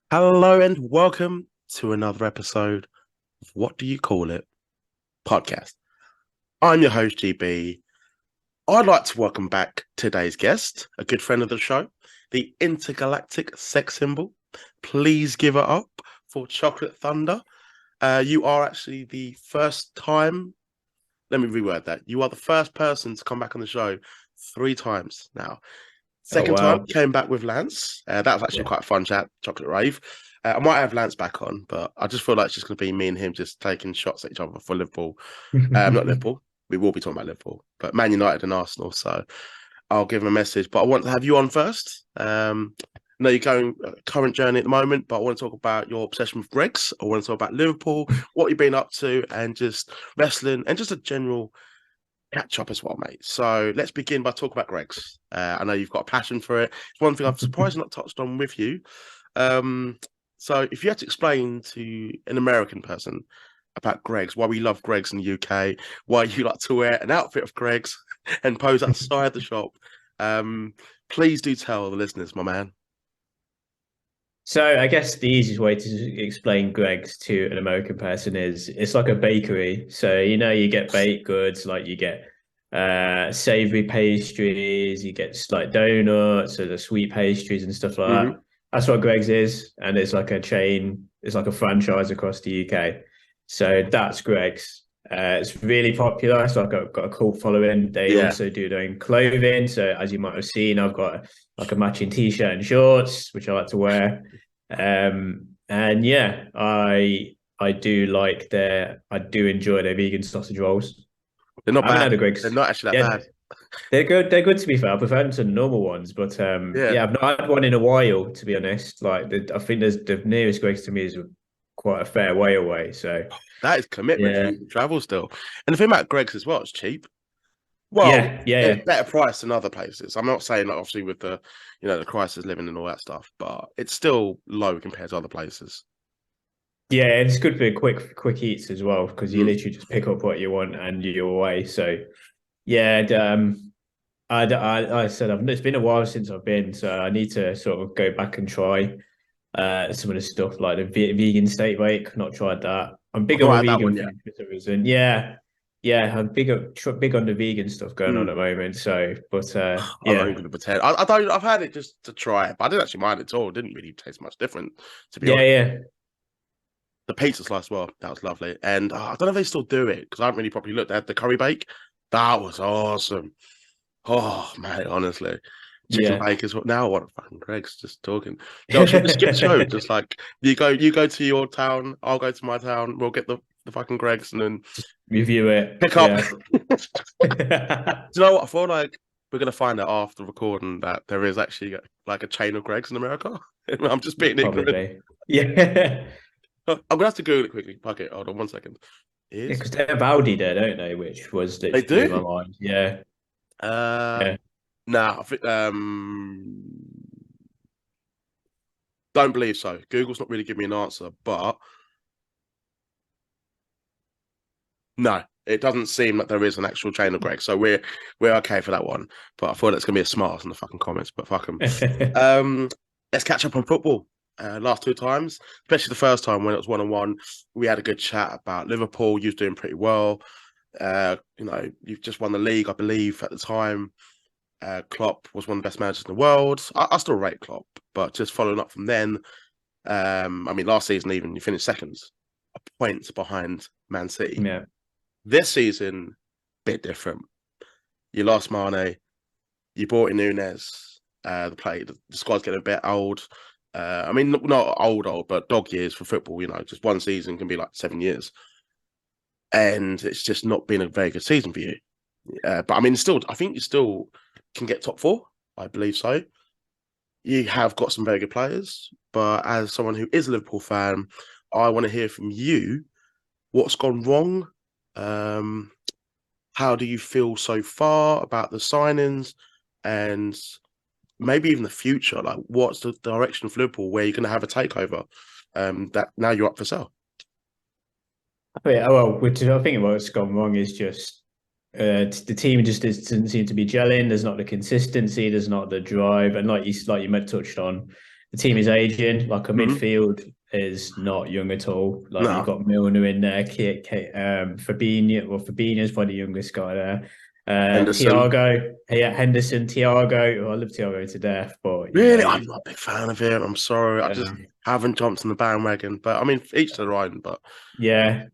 Hello and welcome to another episode of What Do You Call It podcast. I'm your host, GB. I'd like to welcome back today's guest, a good friend of the show, the intergalactic sex symbol. Please give it up for Chocolate Thunder. You are actually the first time, let me reword that. You are the first person to come back on the show 3 times now. Oh Second time, wow! came back with Lance. That was actually Yeah. quite a fun chat, Chocolate Rave. I might have Lance back on, but I just feel like it's just going to be me and him just taking shots at each other for Liverpool. Not Liverpool. We will be talking about Liverpool, but Man United and Arsenal. So I'll give him a message. But I want to have you on first. I know you're going current journey at the moment, but I want to talk about your obsession with Greggs. I want to talk about Liverpool, what you've been up to, and just wrestling, and just a general catch up as well, mate. So let's begin by talking about Greggs. I know you've got a passion for it. It's one thing I've surprisingly not touched on with you. So if you had to explain to an American person about Greggs, why we love Greggs in the UK, why you like to wear an outfit of Greggs and pose outside the shop, please do tell the listeners, my man. So I guess the easiest way to explain Greggs to an American person is it's like a bakery. So you get baked goods, like you get savory pastries, you get like donuts or the sweet pastries and stuff like Mm-hmm. that. That's what Greggs is, and it's like a chain. It's like a franchise across the UK. So that's Greggs. It's really popular. It's like got a cult following. They Yeah. also do their own clothing. So as you might have seen, I've got like a matching t-shirt and shorts, which I like to wear. And yeah, I do I do enjoy their vegan sausage rolls. They're not I haven't bad. had a They're Greggs. not actually that Yeah, bad. they're good. They're good to be fair. I prefer them to the normal ones, but Yeah. yeah, I've not had one in a while to be honest. Like I think there's the nearest Greggs to me is quite a fair way away. So That is commitment for yeah, you to travel still. And the thing about Greggs as well, it's cheap. Well, yeah, yeah, it's yeah. better price than other places. I'm not saying that obviously with the crisis of living and all that stuff, but it's still low compared to other places. Yeah, and it's good for quick eats as well because you Mm. literally just pick up what you want and you're away. So yeah, I said it's been a while since I've been, so I need to sort of go back and try some of the stuff like the vegan steak bake. Not tried that. I'm I've big on not the had that vegan one yet. food for some reason. Yeah, yeah, I'm big on the vegan stuff going on Mm. at the moment. So, but I'm not even yeah, going to pretend. I don't. I've had it just to try it, but I didn't actually mind it at all. It didn't really taste much different, to be yeah, honest. yeah. The pizza slice, well, that was lovely, and I don't know if they still do it because I haven't really properly looked at the curry bake. That was awesome. Oh mate, honestly, chicken Yeah. bake as well. Now what fucking Greg's just talking. Joe, should we just skip the show? Just like you go to your town, I'll go to my town. We'll get the fucking Greg's and then Just review it. pick up. Yeah. Do you know what? I feel like we're gonna find out after recording that there is actually like a chain of Greg's in America. I'm just being ignorant. Probably. Yeah. I'm gonna have to Google it quickly. Fuck it. Hold on one second. Yeah, Is because they have Aldi there, don't they? Which was they literally blew my do? mind. Yeah. Uh, Yeah. nah. I think, don't believe so. Google's not really giving me an answer, but no, it doesn't seem like there is an actual chain of Greg. So we're okay for that one. But I thought it's gonna be a smart in the fucking comments. But fuck them. Um, let's catch up on football. Last 2 times, especially the first time when it was 1-on-1, we had a good chat about Liverpool. You was doing pretty well. You've just won the league, I believe, at the time. Klopp was one of the best managers in the world. I still rate Klopp, but just following up from then, I mean, last season even you finished seconds, a point behind Man City. Yeah. This season, bit different. You lost Mane, you brought in Nunes. The squad's getting a bit old. I mean, not old, but dog years for football. Just one season can be like 7 years, and it's just not been a very good season for you. But I mean, I think you still can get top 4. I believe so. You have got some very good players, but as someone who is a Liverpool fan, I want to hear from you. What's gone wrong? How do you feel so far about the signings, and maybe even the future? Like, what's the direction of Liverpool where you're going to have a takeover? That now you're up for sale. Well, I think what's gone wrong is just the team just doesn't seem to be gelling. There's not the consistency. There's not the drive. And like you touched on, the team is aging. Like a Hmm. midfield is not young at all. Like you've No, got Milner in there, Fabinho. Well, Fabinho's probably the youngest guy there. Henderson. Thiago, yeah, Henderson, Thiago. Oh, I love Thiago to death, but you Really, know, I'm not a big fan of him. I'm sorry, I just um, haven't jumped on the bandwagon. But I mean, each to their own. But yeah,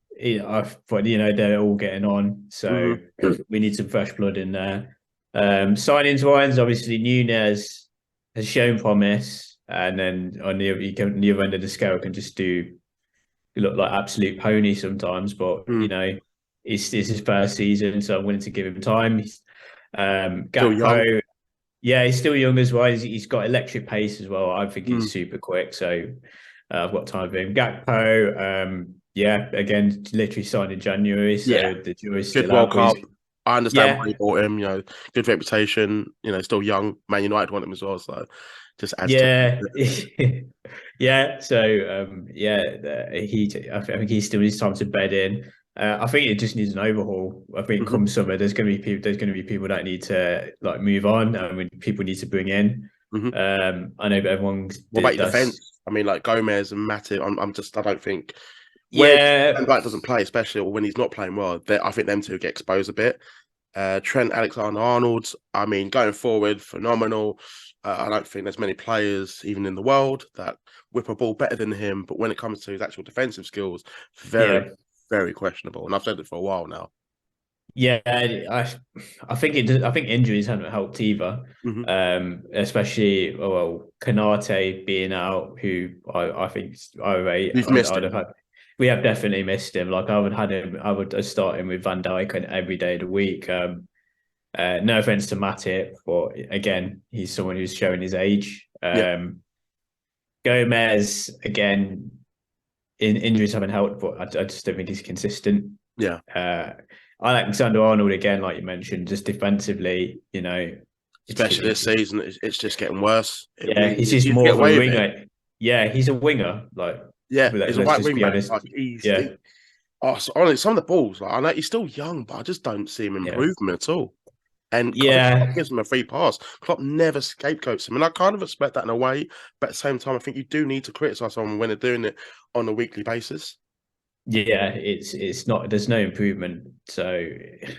but you know they're all getting on, so hmm we need some fresh blood in there. Signings wise, obviously Nunez has shown promise, and then on the other end of the scale can just do look like absolute pony sometimes. But you mm. know, it's his first season, so I'm willing to give him time. Still young. Gakpo, yeah, he's still young as well. He's got electric pace as well. I think Mm. he's super quick. So I've got time for him. Gakpo, yeah, again, literally signed in January. Yeah, So the jury's good still World out. But he's, Cup. I understand why yeah, you bought him. Good reputation. Still young. Man United want him as well, so just adds to yeah, it. yeah. So yeah, I think he's still needs time to bed in. I think it just needs an overhaul. I think Hmm. come summer, there's going to be people. There's going to be people that need to like move on. I mean, people need to bring in. Hmm. I know everyone What about your does. defense? I mean, like Gomez and Matip. I don't think when Van Yeah, Dijk doesn't play, especially or when he's not playing well, I think them two get exposed a bit. Trent Alexander-Arnold, I mean, going forward, phenomenal. I don't think there's many players, even in the world, that whip a ball better than him. But when it comes to his actual defensive skills, very, yeah, very questionable. And I've said it for a while now. yeah. I think I think injuries haven't helped either. Hmm. Especially well, Kanate being out, who I think You've missed I'd him. have had. We have definitely missed him. Like I would had him. I would start him with Van Dijk every day of the week. No offense to Matip, but again, he's someone who's showing his age. Yeah, Gomez again, in injuries haven't helped, but I just don't think he's consistent. yeah. Uh, I like Alexander Arnold again, like you mentioned, just defensively. You know, Especially this it's season, it's just getting worse. It yeah, really he's is. just You can more get of a away with it. winger. Yeah, he's a winger. Like Yeah, he's a let's right just wing be back. honest. Like Yeah, honestly, some of the balls, like I know he's still young, but I just don't see him yeah, improving at all. And I think Klopp yeah, gives him a free pass. Klopp never scapegoats him, and I kind of respect that in a way. But at the same time, I think you do need to criticize someone when they're doing it on a weekly basis. yeah. It's not. There's no improvement. So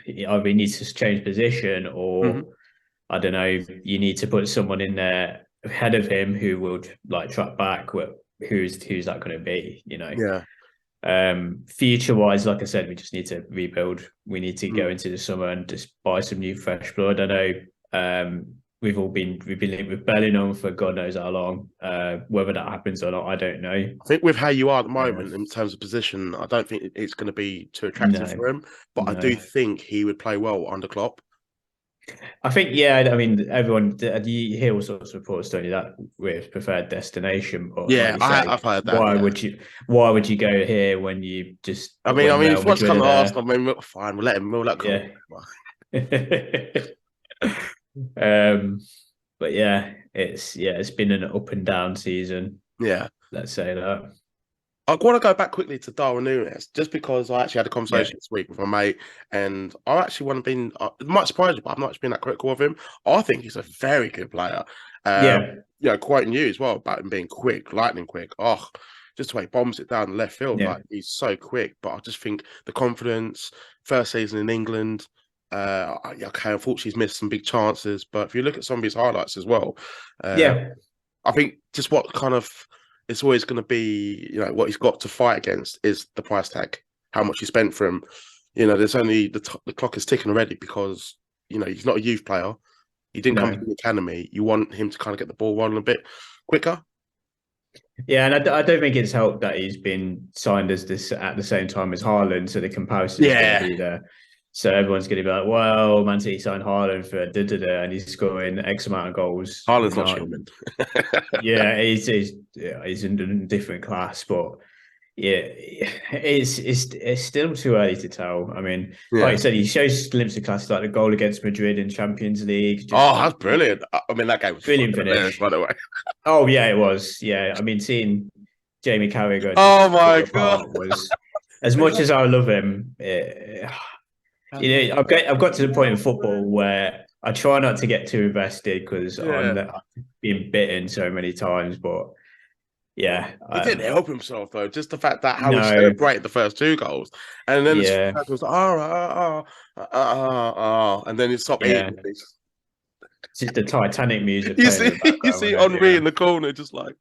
either he needs to change position, Hmm. or I don't know. You need to put someone in there ahead of him who would like track back. Who's that going to be? You know. Yeah. Future wise, like I said, we just need to rebuild. We need to go Mm. into the summer and just buy some new fresh blood. I know we've been linked with Bellingham for God knows how long. Whether that happens or not, I don't know. I think with how you are at the Uh, moment in terms of position, I don't think it's going to be too attractive no, for him. But I no. do think he would play well under Klopp. I think yeah. I mean, everyone you hear all sorts of reports, don't you? That with preferred destination, but like Yeah, you say, I've heard that. Yeah. why would you go here when you just I when mean, Real if he wants to Madrid come are to there? Arsenal, I mean, fine, we'll let him. We'll let him Yeah. come. um, but yeah, it's been an up and down season. Yeah. Let's say that. I want to go back quickly to Darwin Nunes, just because I actually had a Yeah, conversation this week with my mate, and I actually want to be. It might surprise you, but I've not actually been that critical of him. I think he's a very good player. Um, yeah, quoting you as well about him being quick, lightning quick. Oh, just the way he bombs it down the left field, yeah, like he's so quick. But I just think the confidence, first season in England. Okay, unfortunately, he's missed some big chances, but if you look at some of his highlights as well, uh, yeah, I think just what kind of it's always going to be, what he's got to fight against is the price tag, how much he spent for him. There's only the clock is ticking already because he's not a youth player. He didn't come no, from the academy. You want him to kind of get the ball rolling a bit quicker. yeah, and I don't think it's helped that he's been signed as this at the same time as Haaland, so the comparison is going to Yeah, be there. So everyone's going to be like, "Well, Man City signed Haaland for and he's scoring X amount of goals." Haaland's He's not not. human. Yeah, he's in a different class, but yeah, it's still too early to tell. I mean, like you Yeah. said, he shows glimpses of class, like the goal against Madrid in Champions League, just Oh, a that's brilliant. I mean, that game was brilliant fucking hilarious, finish. by the way. Oh yeah, it was. Yeah, I mean, seeing Jamie Carragher Oh just pull my it god. apart was as much as I love him. I've got to the point in football where I try not to get too invested because Yeah. I've been bitten so many times. But yeah, He didn't help himself though. Just the fact that how he no, celebrated the first two goals, and then the yeah, was like, and then he stopped yeah. eating. It's just the Titanic music You playing in see, the you background, see wasn't Henri it? in the corner, just like.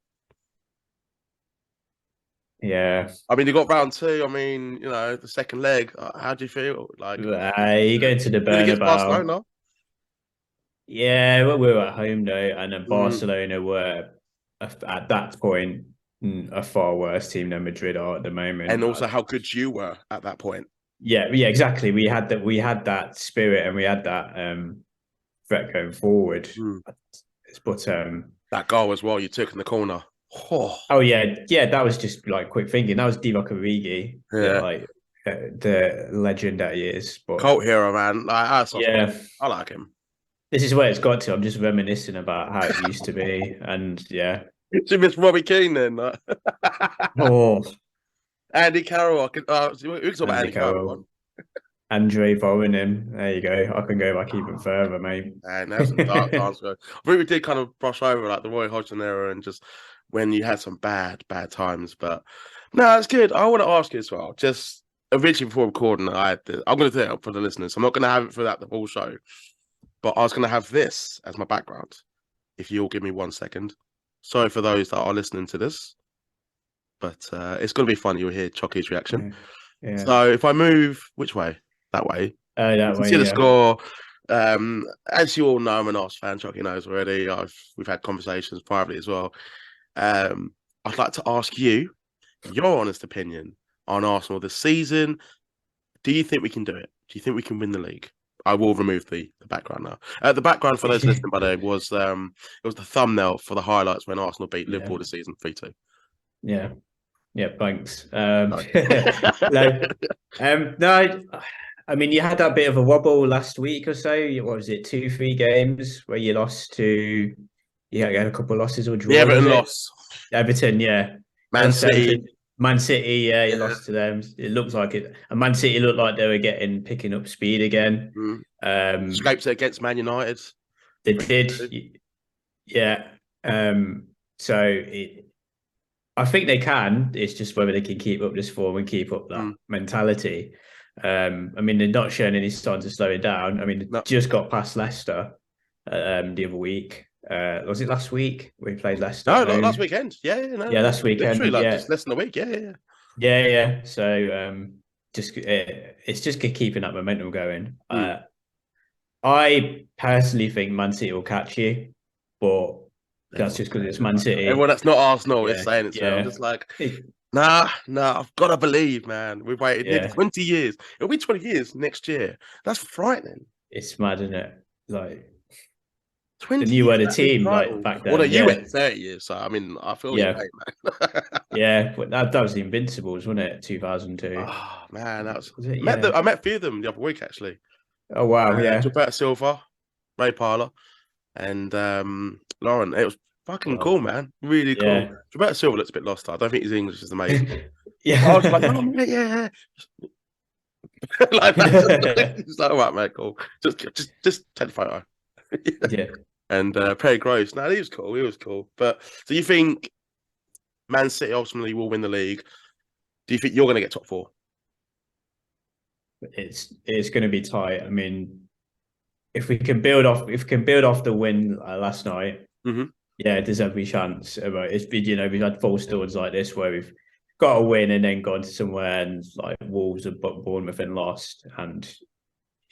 Yeah, I mean, you got round two. I mean, the second leg. How do you feel? Like, yeah. You go to the good against Bernabeu. Barcelona. Yeah, well, we were at home though, and then Mm. Barcelona were at that point a far worse team than Madrid are at the And moment. also how good you were at that point. Yeah, exactly. We had that spirit and we had that threat going forward. Mm. But That goal as well, you took in the corner. Oh, oh yeah, that was just like quick thinking. That was Divock Origi, yeah. the legend that he is. But Cult hero, man. Like, I soft spot. yeah, I like him. this is where it's got to. I'm just reminiscing about how it used to be, and yeah. She missed Robbie Keane then. Like. Oh, Andy Carroll. We can talk about Andy Andy Carroll. One. Carroll, Andre Voinen. There you go. I can go back even further, mate. And there's some dark times ago. I think we did kind of brush over like the Roy Hodgson era and just when you had some bad times. But no, it's good. I want to ask you as well. Just originally before recording, I'm going to do it for the listeners. I'm not going to have it throughout the whole show, but I was going to have this as my background. If you'll give me 1 second. Sorry for those that are listening to this, but it's going to be fun. You'll hear Chucky's reaction. Yeah. Yeah. So if I move, which way? That way. Oh, You that can see way, the yeah. score. As you all know, I'm an Arsenal fan. Chucky knows already. We've had conversations privately as well. I'd like to ask you your honest opinion on Arsenal this season. Do you think we can do it? Do you think we can win the league? I will remove the background now. The background for those listening, by the way, was it was the thumbnail for the highlights when Arsenal beat Yeah. Liverpool this season 3-2. Yeah. Yeah. Thanks. No. No, I mean, you had that bit of a wobble last week or so. What was it, 3 games where you lost to, you had a couple of losses or The draws, was Everton it? loss. Everton, yeah. Man Lost to City. Everton. Man City, yeah, you Yeah. lost to them. It looks like it. And Man City looked like they were picking up speed again. Scrapes it against Man United. They did, yeah. So I think they can. It's just whether they can keep up this form and keep up that mentality. I mean, they're not showing any signs of slowing down. I mean, they No. just got past Leicester the other week. Was it last week we played Leicester? No, last weekend. Yeah, no, yeah, last literally weekend. like Yeah, just less than a week. Yeah. yeah. So it's just keeping that momentum going. Mm. I personally think Man City will catch you, but that's just because it's Man City. Everyone that's not Arsenal is Yeah, saying it. So I'm yeah, just like, nah, I've got to believe, man. We've waited nearly yeah. 20 years. It'll be 20 years next year. That's frightening. It's mad, isn't it? Like 20 the new years word of without being team, like title. back Well, no, then. you Yeah, went 30 years. So, I mean, I feel your yeah, pain, man. yeah. But that was the Invincibles, wasn't it? 2002. Oh, man, that was. Was it? I Yeah. met a few of them the other week, actually. Oh wow. Yeah. Gilberto Silva, Ray Parler, and Lauren. It was fucking Well, cool, man. Really cool. yeah. Gilberto Silva looks a bit lost. I don't think his English is amazing. I was like, oh, Yeah. mate, yeah. Like that. He's like, all right, mate, cool. Just take the photo. Yeah. And Perry Groves. No, he was cool. He was cool. But do you think Man City ultimately will win the league? Do you think you're going to get top four? It's going to be tight. I mean, if we can build off the win last night, yeah, there's every chance. It's been, we've had false starts like this where we've got a win and then gone to somewhere and like Wolves and Bournemouth and lost, and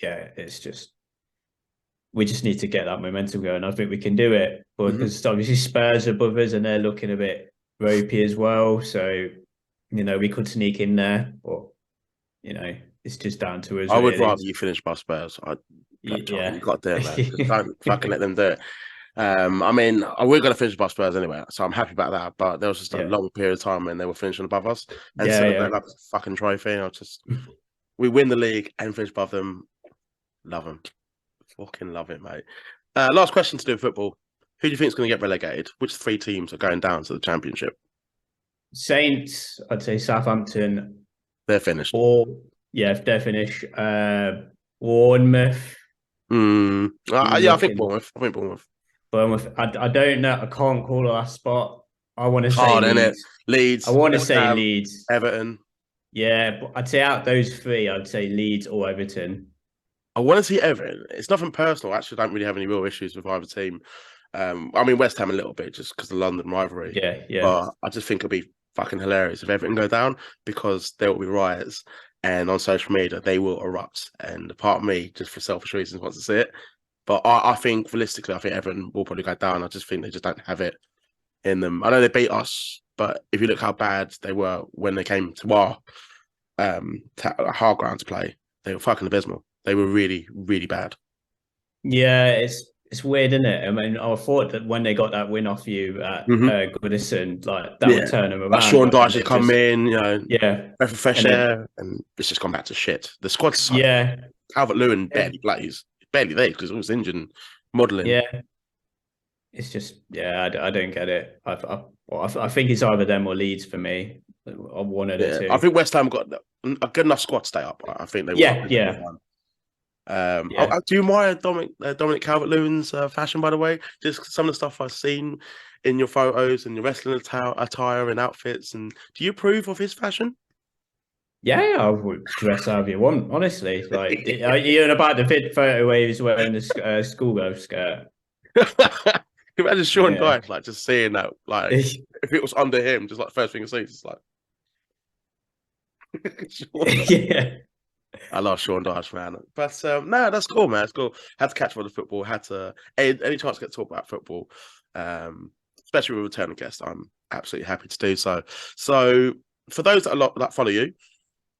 yeah, it's just we just need to get that momentum going. I think we can do it, but because obviously Spurs are above us and they're looking a bit ropey as well, so we could sneak in there, but it's just down to us. I would really. rather you finish by Spurs. Yeah, You got to do it, man. Just don't fucking let them do it. I mean, we're going to finish by Spurs anyway, so I'm happy about that. But there was just a long period of time when they were finishing above us and celebrating like a fucking trophy. We win the league and finish above them. Love them. Fucking love it, mate. Last question to do with football. Who do you think is going to get relegated? Which 3 teams are going down to the Championship? Saints, I'd say Southampton. They're finished. Or, yeah, if they're finished. Bournemouth. Yeah, I think Looking Bournemouth. I think Bournemouth. Bournemouth. I don't know. I can't call a last spot. I want to say Hard, isn't it? Leeds. I Leeds, want to West say Ham, Leeds. Everton. Yeah, but I'd say out those three, I'd say Leeds or Everton. I want to see Everton. It's nothing personal. I actually don't really have any real issues with either team. I mean West Ham a little bit just because of the London rivalry, Yeah, yeah. but I just think it'll be fucking hilarious if Everton go down because there will be riots and on social media they will erupt. And a part of me, just for selfish reasons, wants to see it. But I think realistically, I think Everton will probably go down. I just think they just don't have it in them. I know they beat us, but if you look how bad they were when they came to our hard ground to play, they were fucking abysmal. They were really, really bad. Yeah, it's weird, isn't it? I mean, I thought that when they got that win off you at Hmm. Goodison, like that would Yeah. turn them Like around, Sean but then Dyche has they've come just in, yeah, breath of fresh and then air, and it's just gone back to shit. The squad's so yeah, Calvert Lewin eh, barely plays, barely there because it was injured and modelling. yeah. It's just I don't get it. I think it's either them or Leeds for me. One of the Yeah, I two. think West Ham got a good enough squad to stay up. I think they will. I Yeah, think they'll be yeah, fine. yeah. Do you admire Dominic Calvert-Lewin's fashion, by the way? Just some of the stuff I've seen in your photos and your wrestling attire and outfits. And do you approve of his fashion? Yeah, I would dress however you want, honestly. Like, you're about the fit photo where he was wearing the schoolgirl skirt. Imagine Sean Yeah. Dyche like just seeing that, like if it was under him, just like first thing he sees, it's like Sean Dyche. Yeah. I love Sean Dyche, man. But no, that's cool, man. It's cool. Had to catch up with the football. Had to any chance to get to talk about football, especially with a returning guest. I'm absolutely happy to do so. So for those that follow you,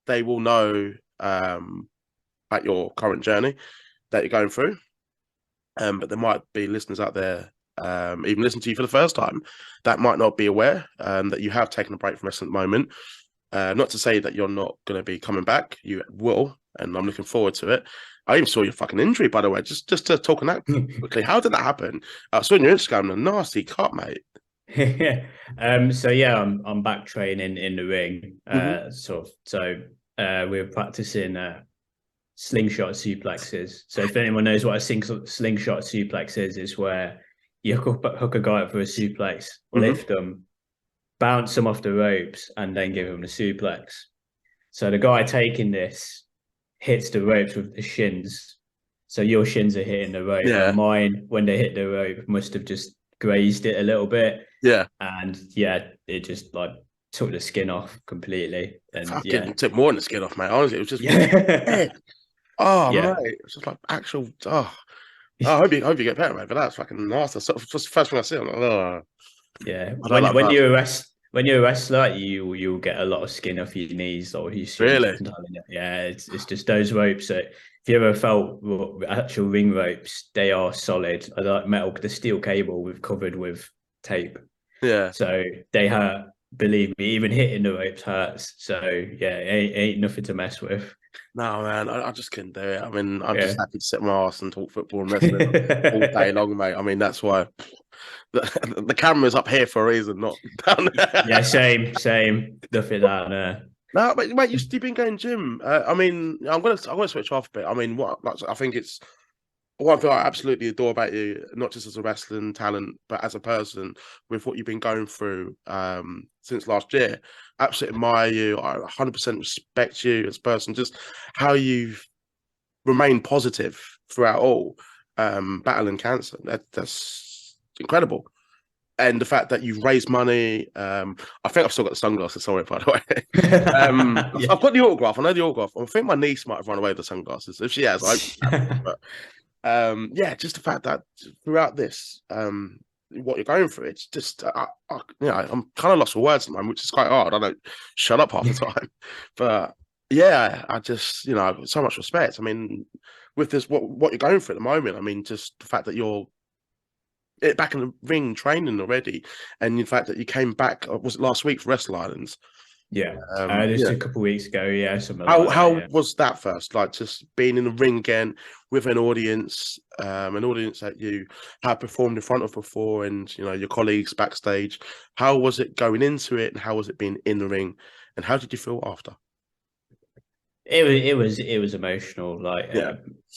they will know at your current journey that you're going through. But there might be listeners out there, even listening to you for the first time, that might not be aware that you have taken a break from wrestling at the moment. Not to say that you're not going to be coming back. You will, and I'm looking forward to it. I even saw your fucking injury, by the way. Just to talk on that quickly. How did that happen? I saw on your Instagram a nasty cut, mate. So yeah, I'm back training in the ring. Hmm. We're practicing slingshot suplexes. So if anyone knows what a slingshot suplex is, it's where you hook a guy up for a suplex, Hmm. lift them, bounce them off the ropes, and then give them the suplex. So the guy taking this hits the ropes with the shins. So your shins are hitting the rope, and Yeah, mine, when they hit the rope, must have just grazed it a little bit. yeah. And yeah, it just like took the skin off completely. And yeah. Fucking took more than the skin off, mate. Honestly, it was just Yeah. red. Oh, Yeah. mate, it was just like actual. I hope you get better, mate. But that's fucking nasty. So, just the first thing I see, I'm like, oh, Yeah. I don't like When blood. you're a wrestler, you'll get a lot of skin off your knees or your shins. Really? Yeah, it's just those ropes. That if you ever felt actual ring ropes, they are solid. I like metal, the steel cable we've covered with tape. Yeah. So they hurt. Believe me, even hitting the ropes hurts. So yeah, ain't nothing to mess with. No, man, I just couldn't do it. I mean, I'm just Yeah. happy to sit my ass and talk football and wrestling all day long, mate. I mean, that's why the camera's up here for a reason, not down Yeah, there. same. Nothing down there. No, but mate, you've been going gym. I mean, I'm gonna switch off a bit. I mean, I think it's one thing I absolutely adore about you, not just as a wrestling talent, but as a person, with what you've been going through since last year. Absolutely admire you. I 100% respect you as a person. Just how you've remained positive throughout all battling cancer. That's incredible. And the fact that you've raised money. I think I've still got the sunglasses. Sorry, by the way. Yeah. I've got the autograph. I know the autograph. I think my niece might have run away with the sunglasses. If she has, I hope she hasn't. But yeah, just the fact that throughout this, what you're going through, it's just, I'm kind of lost for words at the moment, which is quite hard. I don't shut up half the time, but yeah, I just, so much respect. I mean, with this, what you're going through at the moment, I mean, just the fact that you're back in the ring training already, and in fact that you came back, was it last week for Wrestle Islands? Yeah. Yeah. Just a couple of weeks ago, yeah, something How like that. how Yeah. was that first? Like just being in the ring again with an audience that you have performed in front of before, and your colleagues backstage. How was it going into it, and how was it being in the ring, and how did you feel after? it was emotional. Like Yeah.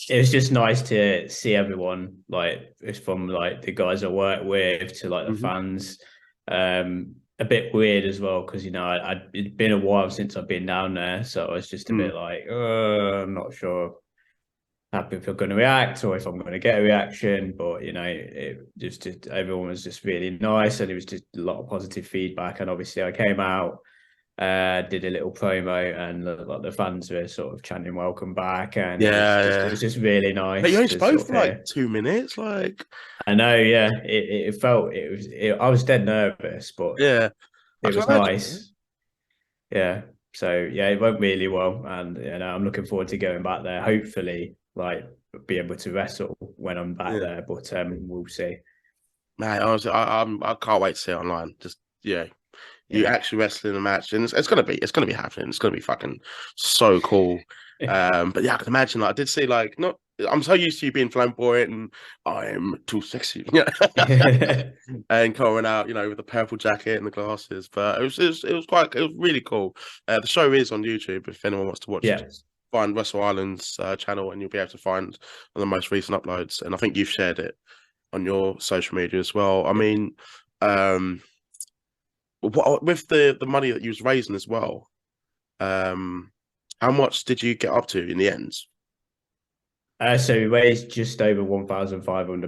it was just nice to see everyone. Like it's from like the guys I work with to like the Hmm. fans. A bit weird as well because it'd been a while since I've been down there, so I was just a Mm. bit like, I'm not sure happy if I'm going to react or if I'm going to get a reaction. But it just everyone was just really nice, and it was just a lot of positive feedback. And obviously, I came out, did a little promo, and like the fans were sort of chanting "Welcome back," and Yeah, it yeah. was just really But you nice only to spoke sort for of like hear. 2 minutes. Like, I know, yeah, it felt I was dead nervous, but yeah, I it can was imagine. nice. Yeah. So yeah, it went really well, and I'm looking forward to going back there. Hopefully, like be able to wrestle when I'm back Yeah, there, but we'll see. man. Honestly, I can't wait to see it online. Just yeah, you Yeah. actually wrestling a match, and it's gonna be happening. It's gonna be fucking so cool. But yeah, I can imagine. Like, I did see like not. I'm so used to you being flamboyant and I am too sexy, and coming out, with the purple jacket and the glasses. But it was really cool. The show is on YouTube if anyone wants to watch it. Yeah. Just find Wrestle Island's channel, and you'll be able to find one of the most recent uploads. And I think you've shared it on your social media as well. I mean, um, what with the money that you was raising as well, um, how much did you get up to in the end? So we raised just over £1,500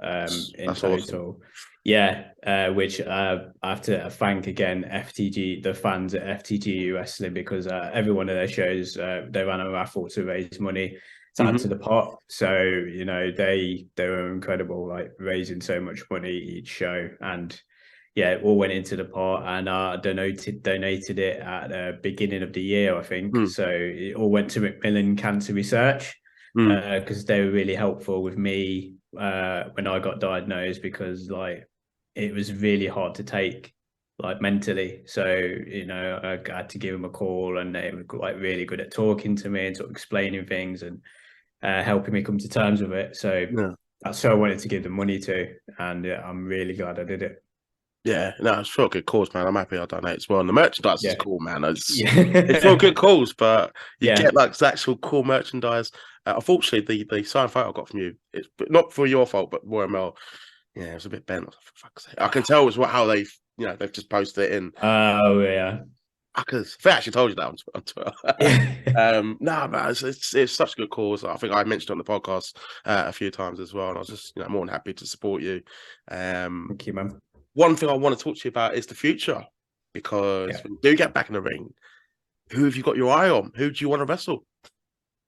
in That's awesome. total. Yeah, which I have to thank again FTG, the fans at FTG Wrestling, because every one of their shows they ran a raffle to raise money to add to Hmm. the pot. So they were incredible, like raising so much money each show, and yeah, it all went into the pot, and donated it at the beginning of the year, I think. Mm. So it all went to Macmillan Cancer Research Mm. because they were really helpful with me when I got diagnosed, because like it was really hard to take like mentally. So I had to give them a call, and they were like really good at talking to me and sort of explaining things and helping me come to terms with it. So Yeah. that's who I wanted to give the money to, and yeah, I'm really glad I did it. Yeah, no, it's for a good cause, man. I'm happy I donate as well. And the merchandise is Yeah, cool, man. It's for a yeah, good cause, but you yeah. get like the actual cool merchandise. Unfortunately, the signed photo I got from you, it's not for your fault, but Royal Mail, yeah, it was a bit bent. For fuck's sake. I can tell it's how they've just posted it in. Oh yeah, Because I actually told you that on Twitter. yeah. No, man, it's such a good cause. I think I mentioned it on the podcast a few times as well, and I was just more than happy to support you. Um, Thank you, man. One thing I want to talk to you about is the future, because Yeah. when you do get back in the ring, who have you got your eye on? Who do you want to wrestle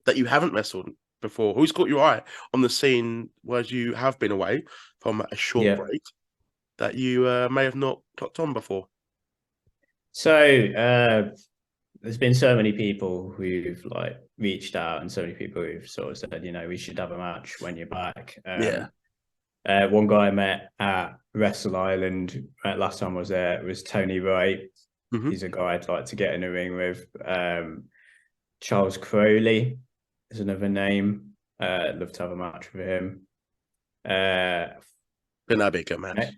that you haven't wrestled before? Who's got your eye on the scene where you have been away from a short Yeah. break that you may have not clocked on before? So there's been so many people who've like reached out, and so many people who've sort of said, we should have a match when you're back. Yeah. One guy I met at Wrestle Island last time I was there was Tony Wright. Hmm. He's a guy I'd like to get in a ring with. Charles Crowley is another name. I'd love to have a match with him. Uh, Been that big a match.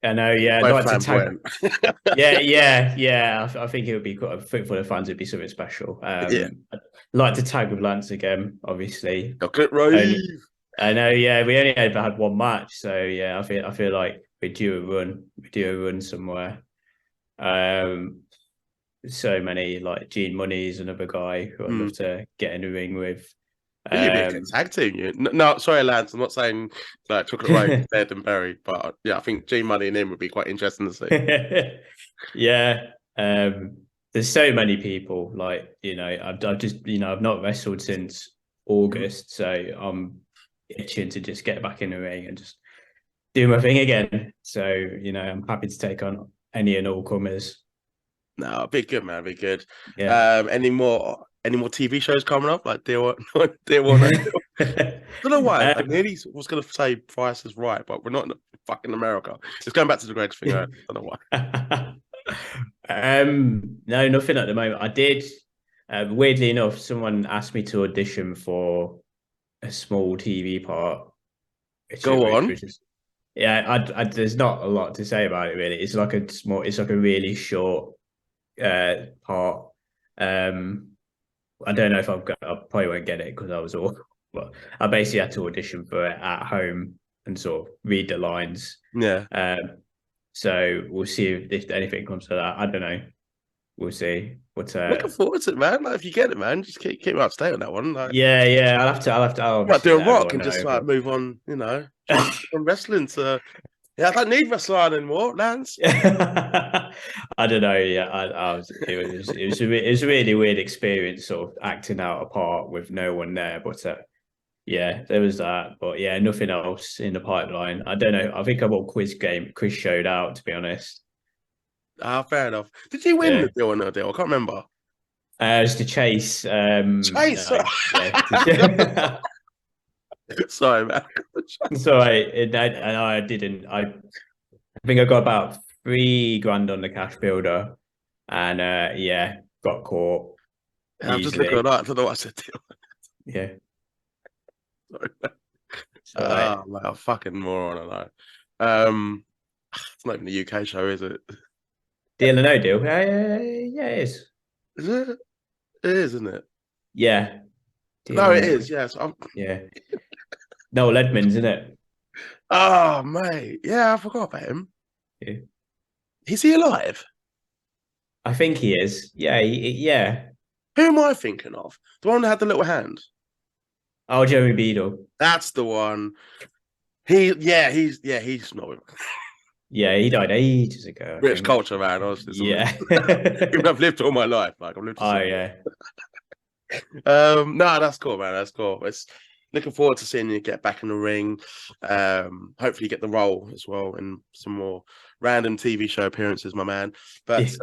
I know, yeah, I'd Both like to tag. flamboyant. Yeah, yeah, yeah. I think it would be quite. I think for the fans, it'd be something special. Yeah. I'd like to tag with Lance again, obviously. Chocolate Rave. Only, I know, yeah, we only ever had one match, so yeah, I feel like we're due a run. We do a run somewhere. Um, so many like Gene Money's another guy who I'd Mm. love to get in the ring with. You'd be a good Um, tag team. You. No, sorry, Lance. I'm not saying like Chocolate Rave is dead and buried, but yeah, I think G Money and him would be quite interesting to see. yeah. There's so many people. Like I've just I've not wrestled since Mhm. August, so I'm itching to just get back in the ring and just do my thing again. So I'm happy to take on any and all comers. No, be good, man. Be good. Yeah. Any more TV shows coming up? Like Deal or Deal or No Deal? I don't know why. I um, nearly was going to say Price is Right, but we're not in fucking America. It's going back to the Greg's thing. I don't know why. no, nothing at the moment. I did. Weirdly enough, someone asked me to audition for a small TV part, Go on. which is yeah. There's not a lot to say about it really. It's like a small. It's like a really short part. Um, I don't know if I probably won't get it because I was awful. But I basically had to audition for it at home and sort of read the lines. Yeah. So we'll see if anything comes to that. I don't know. We'll see. But Looking forward to it, man. Like, if you get it, man, just keep me up to date on that one. Like, yeah. I'll might obviously do a let rock everyone and just know. like move on, from wrestling to. Yeah, I don't need wrestling anymore, Lance. I don't know. Yeah, I was. It was a really weird experience, sort of acting out a part with no one there. But yeah, there was that. But yeah, nothing else in the pipeline. I don't know. I think I got quiz showed out, to be honest. Ah, fair enough. Did you win the Yeah. deal or no deal? I can't remember. It's to chase. Chase. Yeah. Sorry, man. So I didn't. I think I got about 3 grand on the cash builder, and yeah, got caught I'm just looking at easily. that. I don't know what I said deal. Yeah. Sorry. So like Man, a fucking moron, I know. It's not even a UK show, is it? deal or no deal? Yeah, it is. Is it? It is, isn't it? Yeah, deal No, or it no. is. Yes. Yeah, Noel Edmonds, isn't it? Oh, mate. Yeah, I forgot about him. Yeah. Is he alive? I think he is. Yeah, yeah. Who am I thinking of? The one that had the little hand. Oh, Jeremy Beadle. That's the one. He's not Yeah, he died ages ago, I British think. culture, man. Honestly, something. Yeah. Even I've lived all my life, like I've lived to Oh see. yeah. No, that's cool, man. That's cool. It's looking forward to seeing you get back in the ring. Hopefully, you get the role as well and some more random TV show appearances, my man. But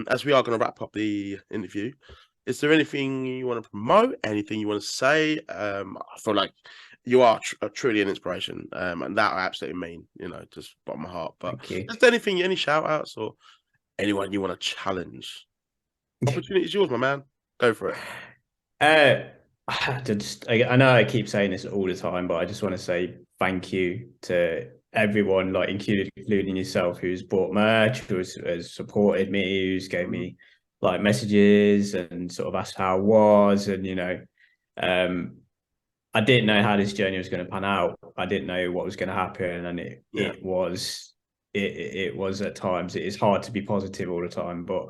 as we are going to wrap up the interview, is there anything you want to promote? Anything you want to say? I feel like you are truly an inspiration, and that I absolutely mean. Just bottom of my heart. But Thank you. just anything, any shout outs or anyone you want to challenge? Opportunity is yours, my man. Go for it. Uh, I know I keep saying this all the time, but I just want to say thank you to everyone, like including yourself, who's bought merch, has supported me, who's gave me like messages and sort of asked how I was, and um, I didn't know how this journey was going to pan out. I didn't know what was going to happen, and it was at times. It is hard to be positive all the time, but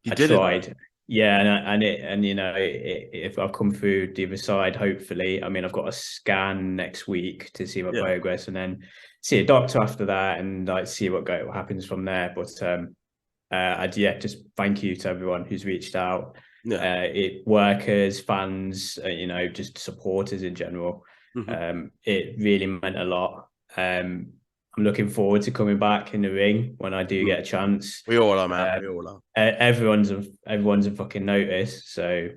You I did it, though. tried. Yeah, if I've come through the other side, hopefully. I mean, I've got a scan next week to see my Yeah. progress, and then see a doctor after that, and like see what happens from there. But just thank you to everyone who's reached out. Yeah. Workers, fans, just supporters in general. It really meant a lot. I'm looking forward to coming back in the ring when I do get a chance. We all are, man. We all are. Everyone's a fucking notice. So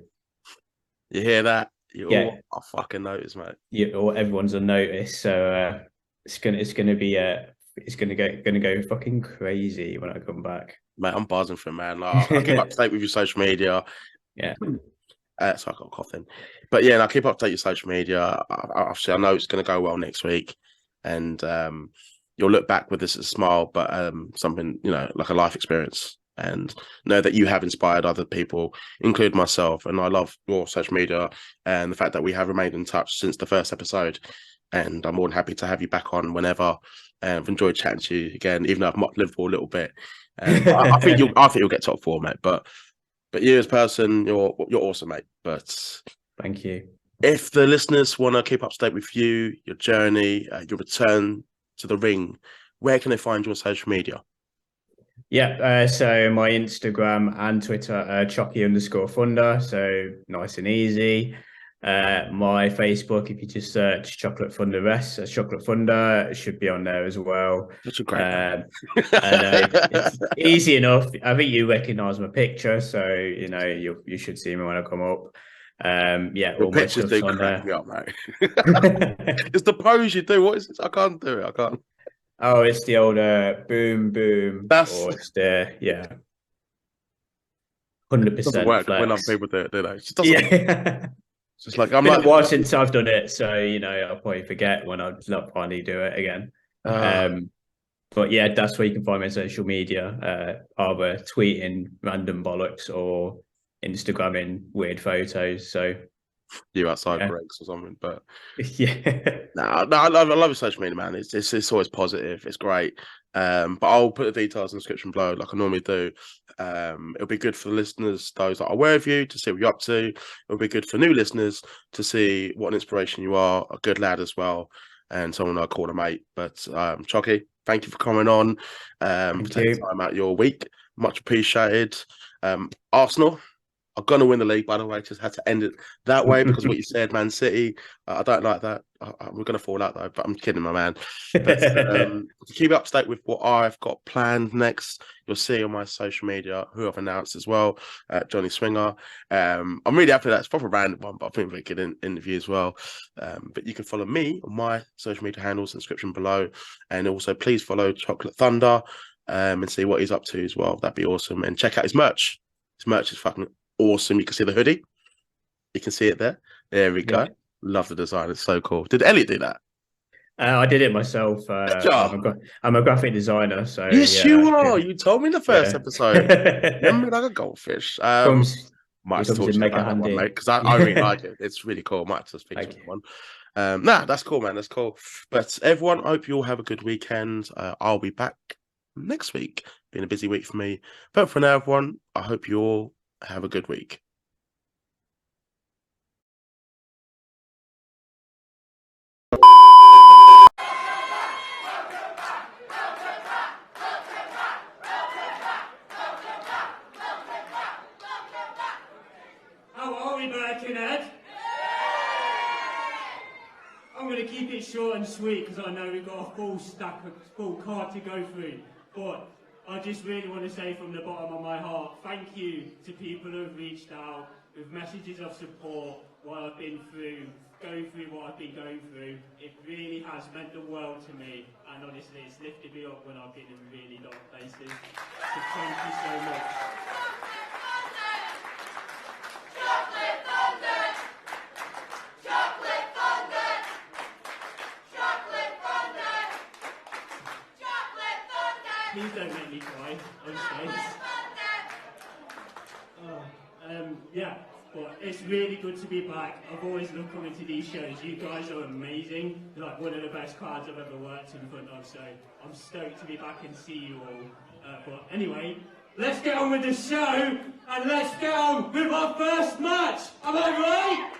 you hear that? You yeah, all are fucking notice, mate. everyone's on notice. So it's gonna go fucking crazy when I come back. Mate, I'm buzzing for it, man. Like, I'll keep up to date with your social media. Yeah. So I got coughing, but yeah, and I'll keep up to date your social media. Obviously, I know it's going to go well next week, and you'll look back with this as a smile, but something like a life experience, and know that you have inspired other people, including myself. And I love your social media and the fact that we have remained in touch since the first episode. And I'm more than happy to have you back on whenever. I've enjoyed chatting to you again, even though I've mocked Liverpool a little bit. I think you'll get top 4, mate. But you as a person, you're awesome, mate. But Thank you. if the listeners want to keep up to date with you, your journey, your return to the ring, where can they find you on social media? Yeah, so my Instagram and Twitter are chocky_thunder, so nice and easy. My Facebook, if you just search Chocolate Thunder S, Chocolate Thunder, it should be on there as well. That's a great name. I know it's easy enough. I think you recognise my picture, so you should see me when I come up. Your all my pictures stuff's do on crack there. me up, mate. It's the pose you do. What is this? I can't do it. I can't. Oh, it's the old boom boom, That's or it's the 100% doesn't work when other flex. people do it, do they? It just doesn't. Yeah. It's just like It's I'm been like. a while since I've done it, so I'll probably forget when I not finally do it again. But yeah, that's where you can find me on social media, either tweeting random bollocks or Instagramming weird photos. So You outside yeah, breaks or something, but yeah. no, I love your social media, man. It's always positive. It's great. But I'll put the details in the description below, like I normally do. It'll be good for the listeners, those that are aware of you, to see what you're up to. It'll be good for new listeners to see what an inspiration you are, a good lad as well, and someone I call a mate. But Chucky, thank you for coming on. For Thank taking you. time out of your week. Much appreciated. Arsenal are going to win the league, by the way. Just had to end it that way because of what you said, Man City. I don't like that. We're going to fall out, though, but I'm kidding, my man. But to keep up to date with what I've got planned next, you'll see on my social media who I've announced as well, Johnny Swinger. I'm really happy that it's probably a random one, but I think we're good interview as well. But you can follow me on my social media handles in the description below. And also, please follow Chocolate Thunder and see what he's up to as well. That'd be awesome. And check out his merch. His merch is fucking awesome. You can see the hoodie. You can see it there. There we go. Yeah. Love the design. It's so cool. Did Elliot do that? I did it myself. I'm a graphic designer, so Yes, yeah, you are. You told me in the first episode. yeah. Remember like a goldfish. Comes Might it have to comes talk to in you mega about that one, mate, handy. because I really like it. It's really cool. Might have to speak to Thank you. one. Nah, that's cool, man. That's cool. But everyone, I hope you all have a good weekend. I'll be back next week. Been a busy week for me. But for now, everyone, I hope you all have a good week. How are we, Birkenhead? I'm going to keep it short and sweet because I know we've got a full card to go through. But I just really want to say from the bottom of my heart, thank you to people who have reached out with messages of support while I've been going through what I've been going through. It really has meant the world to me, and honestly, it's lifted me up when I've been in really dark places. So thank you so much. Please don't make me cry on stage. Yeah, but it's really good to be back. I've always loved coming to these shows. You guys are amazing. You're like one of the best crowds I've ever worked in front of, so I'm stoked to be back and see you all. But anyway, let's get on with the show, and let's get on with our first match. Am I right?